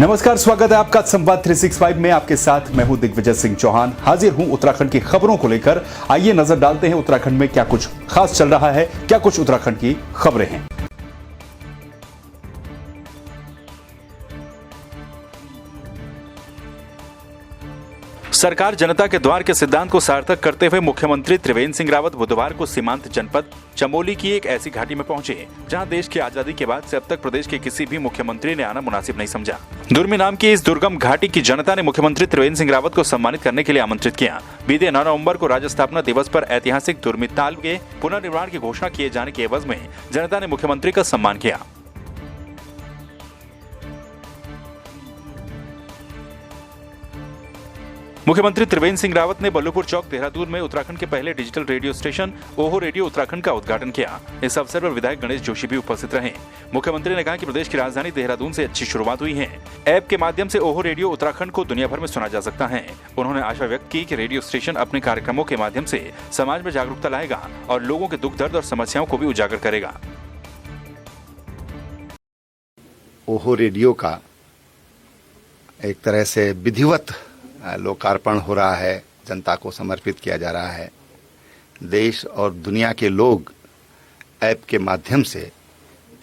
नमस्कार, स्वागत है आपका संवाद 365 में। आपके साथ मैं हूं दिग्विजय सिंह चौहान। हाजिर हूं उत्तराखंड की खबरों को लेकर। आइए नजर डालते हैं उत्तराखंड में क्या कुछ खास चल रहा है, क्या कुछ उत्तराखंड की खबरें हैं। सरकार जनता के द्वार के सिद्धांत को सार्थक करते हुए मुख्यमंत्री त्रिवेंद्र सिंह रावत बुधवार को सीमांत जनपद चमोली की एक ऐसी घाटी में पहुंचे जहां देश की आजादी के बाद से अब तक प्रदेश के किसी भी मुख्यमंत्री ने आना मुनासिब नहीं समझा। दुर्मी नाम की इस दुर्गम घाटी की जनता ने मुख्यमंत्री त्रिवेंद्र सिंह रावत को सम्मानित करने के लिए आमंत्रित किया। बीते 9 नवंबर को राज्य स्थापना दिवस पर ऐतिहासिक दुर्मी ताल के पुनर्निर्माण की घोषणा किए जाने के एवज में जनता ने मुख्यमंत्री का सम्मान किया। मुख्यमंत्री त्रिवेंद्र सिंह रावत ने बल्लूपुर चौक देहरादून में उत्तराखंड के पहले डिजिटल रेडियो स्टेशन ओहो रेडियो उत्तराखंड का उद्घाटन किया। इस अवसर पर विधायक गणेश जोशी भी उपस्थित रहे। मुख्यमंत्री ने कहा कि प्रदेश की राजधानी देहरादून से अच्छी शुरुआत हुई है। ऐप के माध्यम से ओहो रेडियो उत्तराखंड को दुनिया भर में सुना जा सकता है। उन्होंने आशा व्यक्त की कि रेडियो स्टेशन अपने कार्यक्रमों के माध्यम से समाज में जागरूकता लाएगा और लोगों के दुख दर्द और समस्याओं को भी उजागर करेगा। ओहो रेडियो का एक तरह से विधिवत लोकार्पण हो रहा है, जनता को समर्पित किया जा रहा है। देश और दुनिया के लोग ऐप के माध्यम से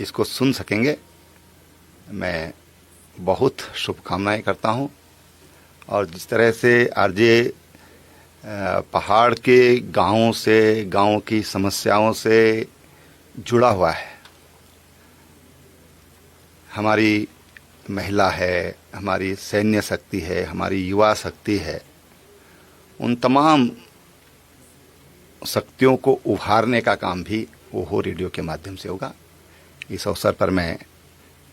इसको सुन सकेंगे। मैं बहुत शुभकामनाएं करता हूं। और जिस तरह से आरजे पहाड़ के गांवों से, गांव की समस्याओं से जुड़ा हुआ है, हमारी महिला है, हमारी सैन्य शक्ति है, हमारी युवा शक्ति है, उन तमाम शक्तियों को उभारने का काम भी ओहो रेडियो के माध्यम से होगा। इस अवसर पर मैं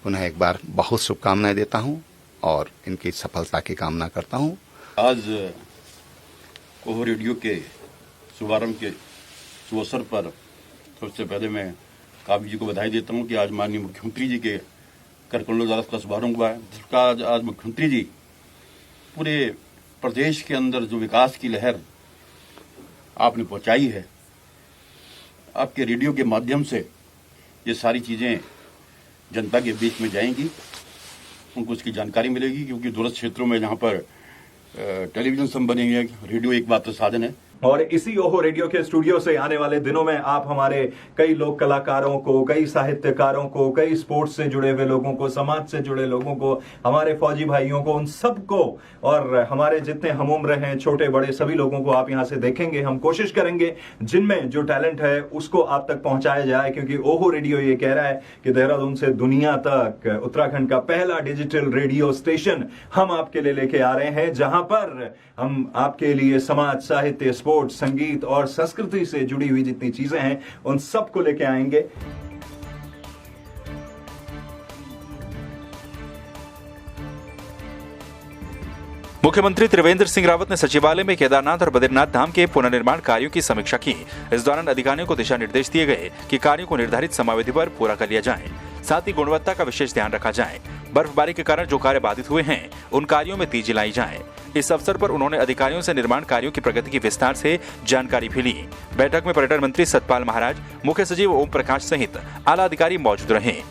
पुनः एक बार बहुत शुभकामनाएं देता हूं और इनकी सफलता की कामना करता हूं। आज ओहो रेडियो के शुभारंभ के शुभ अवसर पर सबसे पहले मैं काबी जी को बधाई देता हूं कि आज माननीय मुख्यमंत्री जी के करकंडों द्वारा इसका शुभारंभ हुआ है, जिसका आज मुख्यमंत्री जी पूरे प्रदेश के अंदर जो विकास की लहर आपने पहुंचाई है, आपके रेडियो के माध्यम से ये सारी चीजें जनता के बीच में जाएंगी, उनको उसकी जानकारी मिलेगी। क्योंकि दूरस्थ क्षेत्रों में जहां पर टेलीविजन संबंध बनेंगे, रेडियो एक मात्र साधन है। और इसी ओहो रेडियो के स्टूडियो से आने वाले दिनों में आप हमारे कई लोक कलाकारों को, कई साहित्यकारों को, कई स्पोर्ट्स से जुड़े हुए लोगों को, समाज से जुड़े लोगों को, हमारे फौजी भाइयों को, उन सबको और हमारे जितने हम उम्र हैं, छोटे बड़े सभी लोगों को आप यहां से देखेंगे। हम कोशिश करेंगे जिनमें जो टैलेंट है उसको आप तक पहुंचाया जाए, क्योंकि ओहो रेडियो ये कह रहा है कि देहरादून से दुनिया तक उत्तराखंड का पहला डिजिटल रेडियो स्टेशन हम आपके लिए लेके आ रहे हैं, जहां पर हम आपके लिए समाज, साहित्य, स्पोर्ट्स, संगीत और संस्कृति से जुड़ी हुई जितनी चीजें हैं उन सबको लेके आएंगे। मुख्यमंत्री त्रिवेंद्र सिंह रावत ने सचिवालय में केदारनाथ और बद्रीनाथ धाम के पुनर्निर्माण कार्यों की समीक्षा की। इस दौरान अधिकारियों को दिशा निर्देश दिए गए कि कार्यों को निर्धारित समयावधि पर पूरा कर लिया जाए, साथ ही गुणवत्ता का विशेष ध्यान रखा जाए। बर्फबारी के कारण जो कार्य बाधित हुए हैं उन कार्यों में तेजी लाई जाए। इस अवसर पर उन्होंने अधिकारियों से निर्माण कार्यों की प्रगति की विस्तार से जानकारी भी ली। बैठक में पर्यटन मंत्री सतपाल महाराज, मुख्य सचिव ओम प्रकाश सहित आला अधिकारी मौजूद रहे।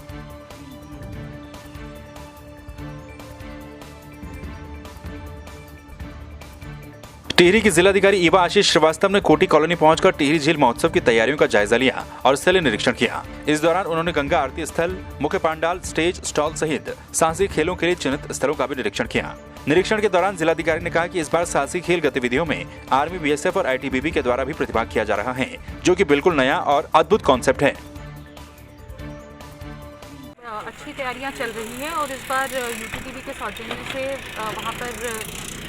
टिहरी की जिलाधिकारी ईवा आशीष श्रीवास्तव ने कोटी कॉलोनी पहुंचकर टिहरी झील महोत्सव की तैयारियों का जायजा लिया और स्थलीय निरीक्षण किया। इस दौरान उन्होंने गंगा आरती स्थल, मुख्य पांडाल, स्टेज, स्टॉल सहित साहसिक खेलों के लिए चिन्हित स्थलों का भी निरीक्षण किया। निरीक्षण के दौरान जिलाधिकारी ने कहा कि इस बार साहसिक खेल गतिविधियों में आर्मी, बीएसएफ और आईटीबीपी के द्वारा भी प्रतिभाग किया जा रहा है, जो कि बिल्कुल नया और अद्भुत कॉन्सेप्ट है। अच्छी तैयारियां चल रही हैं और इस बार यूटीटीवी के सौजन्य से वहाँ पर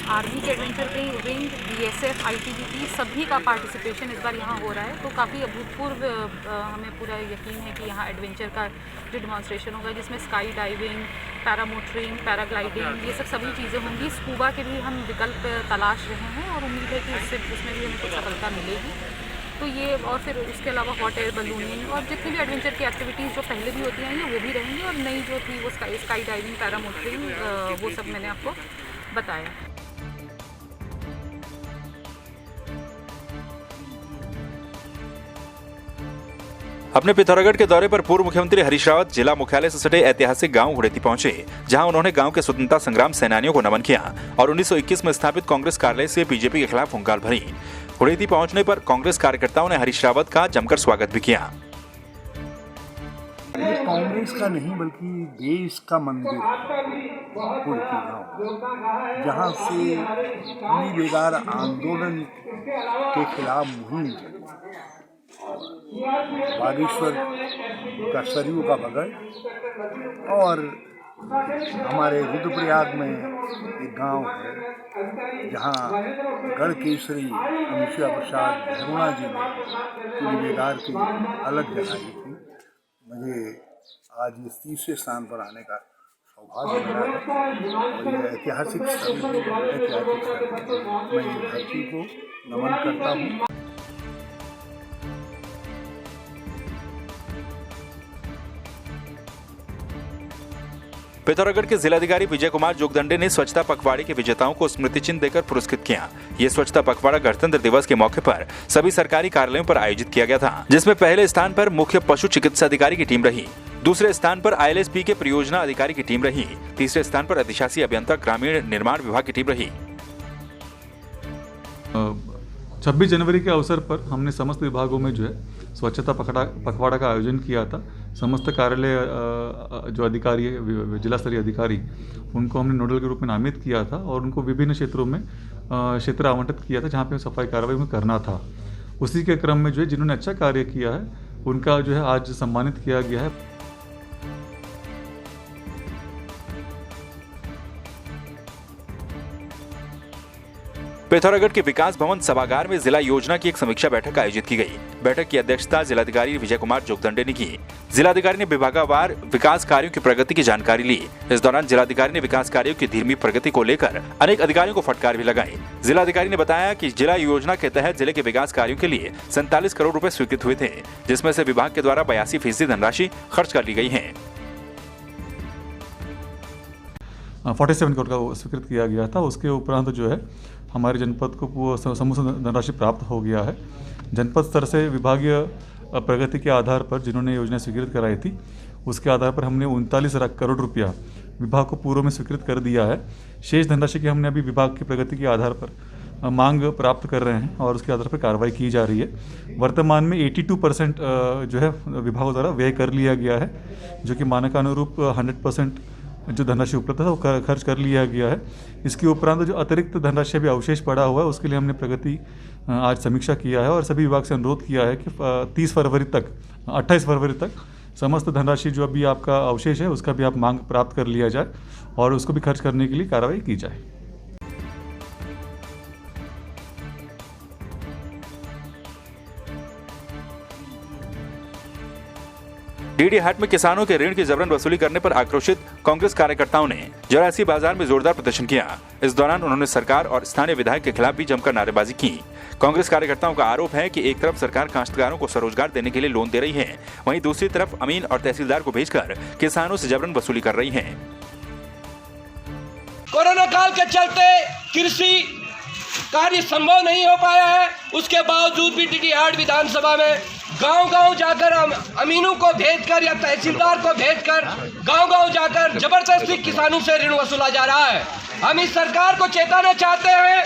आर्मी के एडवेंचर विंग, बीएसएफ, आईटीबीपी सभी का पार्टिसिपेशन इस बार यहाँ हो रहा है। तो काफ़ी अभूतपूर्व हमें पूरा यकीन है कि यहाँ एडवेंचर का जो डिमॉन्स्ट्रेशन होगा, जिसमें स्काई डाइविंग, पैरामोटरिंग, पैराग्लाइडिंग, ये सभी चीज़ें होंगी। स्कूबा के भी हम विकल्प तलाश रहे हैं और उम्मीद है कि उसमें भी हमें कुछ सफलता मिलेगी। तो ये और फिर उसके अलावा हॉट एयर बलूनिंग और जितनी भी एडवेंचर की एक्टिविटीज़ जो पहले भी होती हैं वो भी रहेंगी, और नई जो थी वो स्काई डाइविंग, पैरामोटरिंग, वो सब मैंने आपको बताया। अपने पिथौरागढ़ के दौरे पर पूर्व मुख्यमंत्री हरीश रावत जिला मुख्यालय से सटे ऐतिहासिक गांव हुड़ेती पहुंचे, जहां उन्होंने गांव के स्वतंत्रता संग्राम सेनानियों को नमन किया और 1921 में स्थापित कांग्रेस कार्यालय से बीजेपी के खिलाफ हुंकार भरी। हुड़ेती पहुंचने पर कांग्रेस कार्यकर्ताओं ने हरीश रावत का जमकर स्वागत भी किया। ये कांग्रेस का नहीं बल्कि देश का मंदिर हुड़ेती गाँव, जहाँ से भूमि बेगार आंदोलन के खिलाफ मुहिम बागेश्वर का सरयू का बगल और हमारे रुद्रप्रयाग में एक गांव है जहां गढ़ केसरी अनुसुईया प्रसाद धरुणा जी ने निवेदार की अलग जगह थी। मुझे आज इस तीसरे स्थान पर आने का सौभाग्य मिला है और ये ऐतिहासिक मैं इस धरती को नमन करता हूँ। पिथौरागढ़ के जिलाधिकारी विजय कुमार जोगदंडे ने स्वच्छता पखवाड़े के विजेताओं को स्मृति चिन्ह देकर पुरस्कृत किया। ये स्वच्छता पखवाड़ा गणतंत्र दिवस के मौके पर सभी सरकारी कार्यालयों पर आयोजित किया गया था, जिसमें पहले स्थान पर मुख्य पशु चिकित्सा अधिकारी की टीम रही, दूसरे स्थान पर ILSP के परियोजना अधिकारी की टीम रही, तीसरे स्थान पर अधिशासी अभियंता ग्रामीण निर्माण विभाग की टीम रही। 26 जनवरी के अवसर पर हमने समस्त विभागों में जो है स्वच्छता पखवाड़ा का आयोजन किया था। समस्त कार्यालय जो अधिकारी है, जिला स्तरीय अधिकारी, उनको हमने नोडल के रूप में नामित किया था और उनको विभिन्न क्षेत्रों में क्षेत्र आवंटित किया था जहाँ पे सफाई कार्रवाई में करना था। उसी के क्रम में जो है जिन्होंने अच्छा कार्य किया है उनका जो है आज सम्मानित किया गया है। पिथौरागढ़ के विकास भवन सभागार में जिला योजना की एक समीक्षा बैठक आयोजित की गई। बैठक की अध्यक्षता जिलाधिकारी विजय कुमार जोगदंडे ने की। जिलाधिकारी ने विभागवार विकास कार्यों की प्रगति की जानकारी ली। इस दौरान जिलाधिकारी ने विकास कार्यों की धीमी प्रगति को लेकर अनेक अधिकारियों को फटकार भी लगाई। जिलाधिकारी ने बताया कि जिला योजना के तहत जिले के विकास कार्यों के लिए 47 करोड़ रुपए स्वीकृत हुए थे, जिसमें से विभाग के द्वारा 82% धनराशि खर्च कर ली गई है। 47 करोड़ का स्वीकृत किया गया था। उसके उपरांत जो है हमारे जनपद को वो समूह धनराशि प्राप्त हो गया है। जनपद स्तर से विभागीय प्रगति के आधार पर जिन्होंने योजना स्वीकृत कराई थी, उसके आधार पर हमने 39 करोड़ रुपया विभाग को पूर्व में स्वीकृत कर दिया है। शेष धनराशि की हमने अभी विभाग की प्रगति के आधार पर मांग प्राप्त कर रहे हैं और उसके आधार पर कार्रवाई की जा रही है। वर्तमान में 82% जो है विभागों द्वारा व्यय कर लिया गया है, जो कि मानकानुरूप 100% जो धनराशि उपलब्ध है वो खर्च कर लिया गया है। इसके उपरांत जो अतिरिक्त धनराशि भी अवशेष पड़ा हुआ है, उसके लिए हमने प्रगति आज समीक्षा किया है और सभी विभाग से अनुरोध किया है कि 28 फरवरी तक समस्त धनराशि जो अभी आपका अवशेष है उसका भी आप मांग प्राप्त कर लिया जाए और उसको भी खर्च करने के लिए कार्रवाई की जाए। डीडी हाट में किसानों के ऋण की जबरन वसूली करने पर आक्रोशित कांग्रेस कार्यकर्ताओं ने जरासी बाजार में जोरदार प्रदर्शन किया। इस दौरान उन्होंने सरकार और स्थानीय विधायक के खिलाफ भी जमकर नारेबाजी की। कांग्रेस कार्यकर्ताओं का आरोप है कि एक तरफ सरकार काश्तकारों को स्वरोजगार देने के लिए लोन दे रही है, वहीं दूसरी तरफ अमीन और तहसीलदार को भेजकर किसानों से जबरन वसूली कर रही है। कोरोना काल के चलते कृषि कार्य संभव नहीं हो पाया है, उसके बावजूद भी डीडी हाट विधानसभा में गांव-गांव जाकर अमीनों को भेजकर या तहसीलदार को भेजकर गांव-गांव जाकर जबरदस्ती किसानों से ऋण वसूला जा रहा है। हम इस सरकार को चेताना चाहते हैं,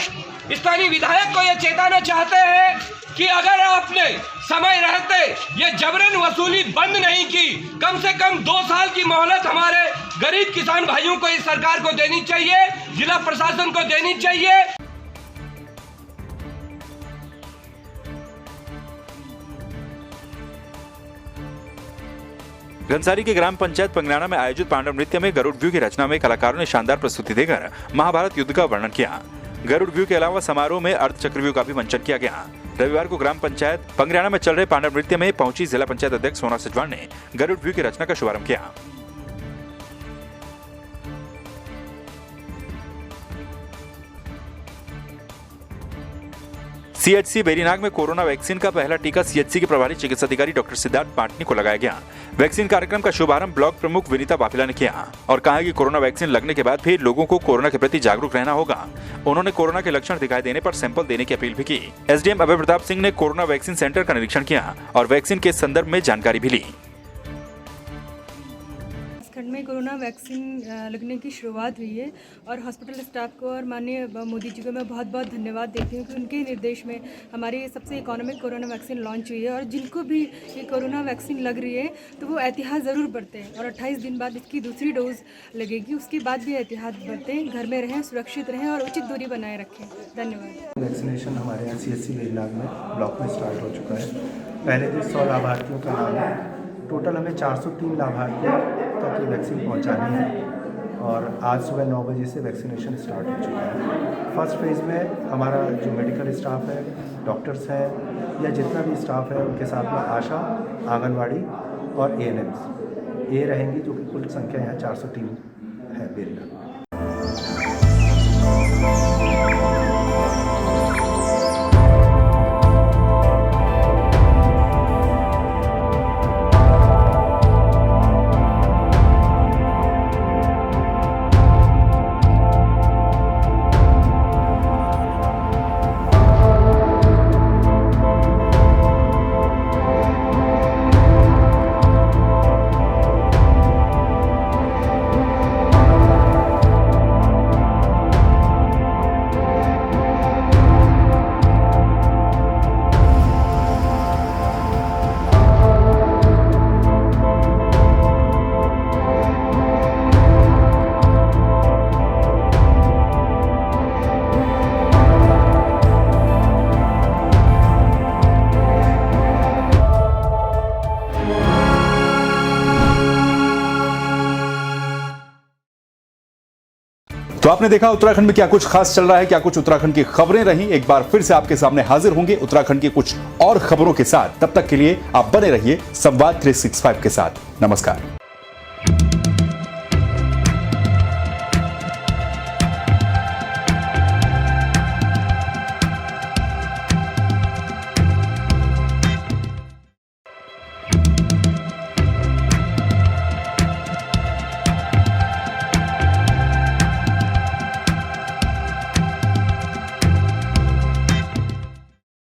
स्थानीय विधायक को यह चेताना चाहते हैं कि अगर आपने समय रहते ये जबरन वसूली बंद नहीं की, कम से कम 2 साल की मोहलत हमारे गरीब किसान भाइयों को इस सरकार को देनी चाहिए, जिला प्रशासन को देनी चाहिए। घनसाली के ग्राम पंचायत पंगराना में आयोजित पांडव नृत्य में गरुड़ व्यू की रचना में कलाकारों ने शानदार प्रस्तुति देकर महाभारत युद्ध का वर्णन किया। गरुड़ व्यू के अलावा समारोह में अर्धचक्र व्यू का भी मंचन किया गया। रविवार को ग्राम पंचायत पंगराना में चल रहे पांडव नृत्य में पहुंची जिला पंचायत अध्यक्ष सोना सजवाण ने गरुड़ व्यू की रचना का शुभारंभ किया। सीएचसी बेरीनाग में कोरोना वैक्सीन का पहला टीका सीएचसी के प्रभारी चिकित्सा अधिकारी डॉक्टर सिद्धार्थ पाटनी को लगाया गया। वैक्सीन कार्यक्रम का शुभारंभ ब्लॉक प्रमुख विनीता बाफिला ने किया और कहा कि कोरोना वैक्सीन लगने के बाद भी लोगों को कोरोना के प्रति जागरूक रहना होगा। उन्होंने कोरोना के लक्षण दिखाई देने पर सैंपल देने की अपील भी की। एसडीएम अभय प्रताप सिंह ने कोरोना वैक्सीन सेंटर का निरीक्षण किया और वैक्सीन के संदर्भ में जानकारी भी ली। खंड में कोरोना वैक्सीन लगने की शुरुआत हुई है और हॉस्पिटल स्टाफ को और माननीय मोदी जी को मैं बहुत बहुत धन्यवाद देती हूँ कि उनके निर्देश में हमारी सबसे इकोनॉमिक कोरोना वैक्सीन लॉन्च हुई है। और जिनको भी ये कोरोना वैक्सीन लग रही है तो वो एहतियात ज़रूर बरतें और 28 दिन बाद इसकी दूसरी डोज लगेगी, उसके बाद भी एहतियात बरतें, घर में रहें, सुरक्षित रहें और उचित दूरी बनाए रखें। धन्यवाद। वैक्सीनेशन हमारे यहाँ सीएचसी बेरीनाग में ब्लॉक में स्टार्ट हो चुका है। पहले दिन 100 लाभार्थियों का नाम है। टोटल हमें 403 लाभार्थियों तक ये वैक्सीन पहुंचानी है और आज सुबह 9 बजे से वैक्सीनेशन स्टार्ट हो चुका है। फर्स्ट फेज़ में हमारा जो मेडिकल स्टाफ है, डॉक्टर्स हैं या जितना भी स्टाफ है, उनके साथ में आशा, आंगनवाड़ी और एएनएम्स ये रहेंगी, जो कि कुल संख्या यहाँ 403 है बेरीनाग। तो आपने देखा उत्तराखंड में क्या कुछ खास चल रहा है, क्या कुछ उत्तराखंड की खबरें रही। एक बार फिर से आपके सामने हाजिर होंगे उत्तराखंड की कुछ और खबरों के साथ। तब तक के लिए आप बने रहिए संवाद 365 के साथ। नमस्कार।